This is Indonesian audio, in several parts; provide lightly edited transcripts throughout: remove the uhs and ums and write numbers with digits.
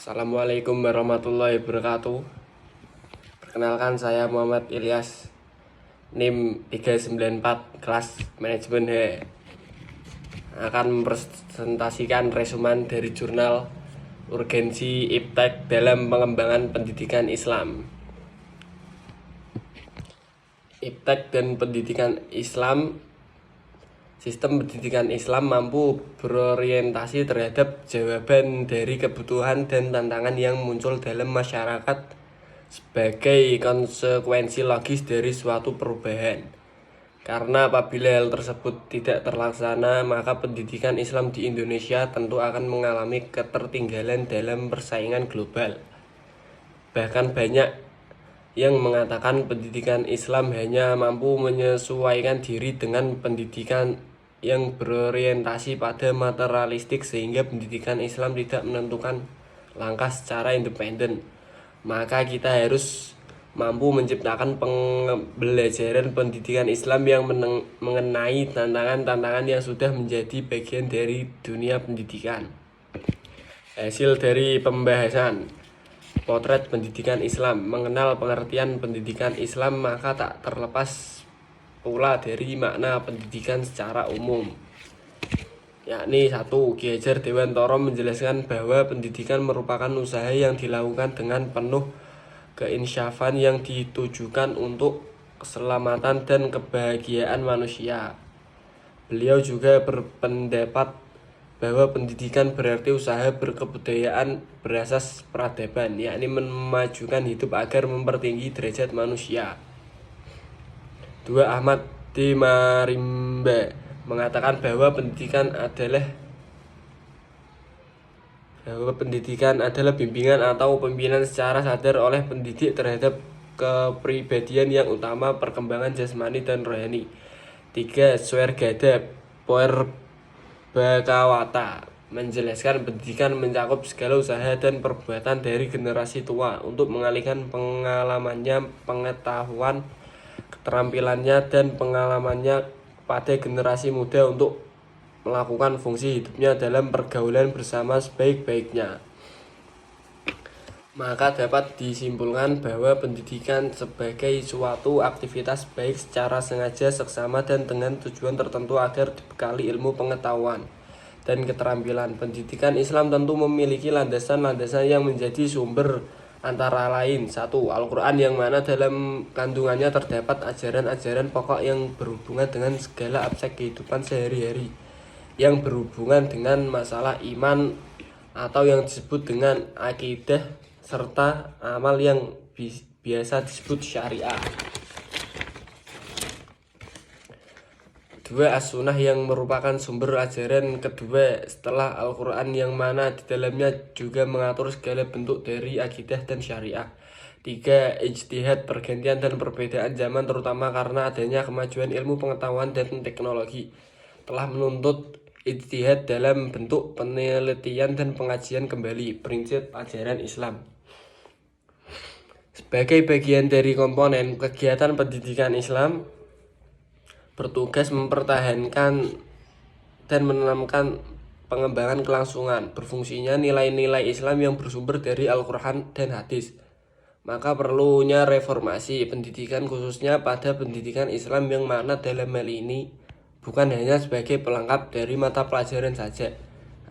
Assalamualaikum warahmatullahi wabarakatuh. Perkenalkan, saya Muhammad Ilyas, NIM 394, kelas manajemen H. Akan mempresentasikan resumen dari jurnal Urgensi Iptek dalam Pengembangan Pendidikan Islam. Iptek dan pendidikan Islam. Sistem pendidikan Islam mampu berorientasi terhadap jawaban dari kebutuhan dan tantangan yang muncul dalam masyarakat sebagai konsekuensi logis dari suatu perubahan. Karena apabila hal tersebut tidak terlaksana, maka pendidikan Islam di Indonesia tentu akan mengalami ketertinggalan dalam persaingan global. Bahkan banyak yang mengatakan pendidikan Islam hanya mampu menyesuaikan diri dengan pendidikan yang berorientasi pada materialistik, sehingga pendidikan Islam tidak menentukan langkah secara independen. Maka kita harus mampu menciptakan pembelajaran pendidikan Islam yang mengenai tantangan-tantangan yang sudah menjadi bagian dari dunia pendidikan. Hasil dari pembahasan potret pendidikan Islam. Mengenal pengertian pendidikan Islam maka tak terlepas pula dari makna pendidikan secara umum, yakni 1. Ki Hajar Dewantara menjelaskan bahwa pendidikan merupakan usaha yang dilakukan dengan penuh keinsyafan yang ditujukan untuk keselamatan dan kebahagiaan manusia. Beliau juga berpendapat bahwa pendidikan berarti usaha berkebudayaan berasas peradaban, yakni memajukan hidup agar mempertinggi derajat manusia. 2. Ahmad D. Marimba mengatakan bahwa pendidikan adalah bimbingan atau pembinaan secara sadar oleh pendidik terhadap kepribadian yang utama, perkembangan jasmani dan rohani. 3. Swergada Bakawata menjelaskan pendidikan mencakup segala usaha dan perbuatan dari generasi tua untuk mengalihkan pengalamannya, pengetahuan, keterampilannya, dan pengalamannya pada generasi muda untuk melakukan fungsi hidupnya dalam pergaulan bersama sebaik-baiknya. Maka dapat disimpulkan bahwa pendidikan sebagai suatu aktivitas baik secara sengaja, seksama, dan dengan tujuan tertentu agar dibekali ilmu pengetahuan dan keterampilan. Pendidikan Islam tentu memiliki landasan-landasan yang menjadi sumber, antara lain 1. Al-Quran, yang mana dalam kandungannya terdapat ajaran-ajaran pokok yang berhubungan dengan segala aspek kehidupan sehari-hari yang berhubungan dengan masalah iman atau yang disebut dengan akidah, serta amal yang biasa disebut syariah. 2. As-Sunnah, yang merupakan sumber ajaran kedua setelah Al-Quran, yang mana di dalamnya juga mengatur segala bentuk dari akidah dan syariah. 3. Ijtihad, pergantian dan perbedaan zaman, terutama karena adanya kemajuan ilmu pengetahuan dan teknologi, telah menuntut ijtihad dalam bentuk penelitian dan pengajian kembali prinsip ajaran Islam. Sebagai bagian dari komponen kegiatan pendidikan Islam, bertugas mempertahankan dan menanamkan pengembangan kelangsungan berfungsinya nilai-nilai Islam yang bersumber dari Al-Quran dan hadis. Maka perlunya reformasi pendidikan, khususnya pada pendidikan Islam, yang mana dalam hal ini bukan hanya sebagai pelengkap dari mata pelajaran saja,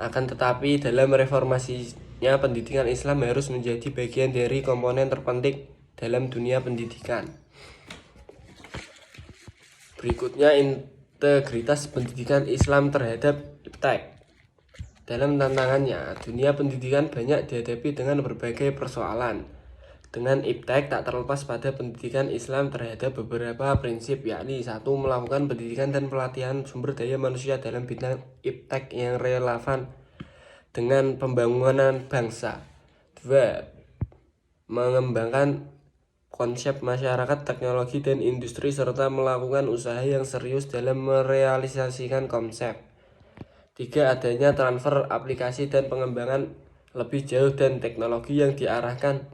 akan tetapi dalam reformasinya pendidikan Islam harus menjadi bagian dari komponen terpenting dalam dunia pendidikan. Berikutnya, integritas pendidikan Islam terhadap iptek. Dalam tantangannya, dunia pendidikan banyak dihadapi dengan berbagai persoalan. Dengan iptek tak terlepas pada pendidikan Islam terhadap beberapa prinsip, yakni 1. Melakukan pendidikan dan pelatihan sumber daya manusia dalam bidang iptek yang relevan dengan pembangunan bangsa. 2. Mengembangkan konsep masyarakat, teknologi, dan industri, serta melakukan usaha yang serius dalam merealisasikan konsep. 3. Adanya transfer aplikasi dan pengembangan lebih jauh dan teknologi yang diarahkan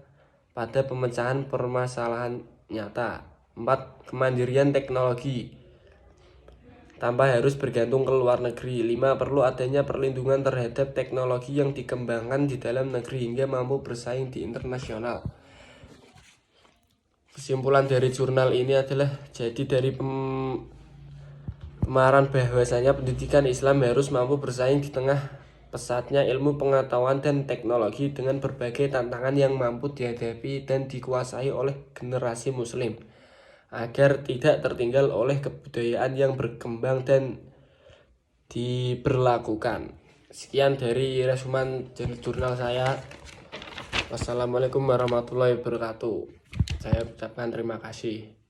pada pemecahan permasalahan nyata. 4. Kemandirian teknologi. tanpa harus bergantung ke luar negeri. 5. Perlu adanya perlindungan terhadap teknologi yang dikembangkan di dalam negeri hingga mampu bersaing di internasional. Kesimpulan dari jurnal ini adalah jadi dari pemahaman bahwasanya pendidikan Islam harus mampu bersaing di tengah pesatnya ilmu pengetahuan dan teknologi dengan berbagai tantangan yang mampu dihadapi dan dikuasai oleh generasi muslim, agar tidak tertinggal oleh kebudayaan yang berkembang dan diberlakukan. Sekian dari resumen jurnal saya. Wassalamualaikum warahmatullahi wabarakatuh. Saya ucapkan terima kasih.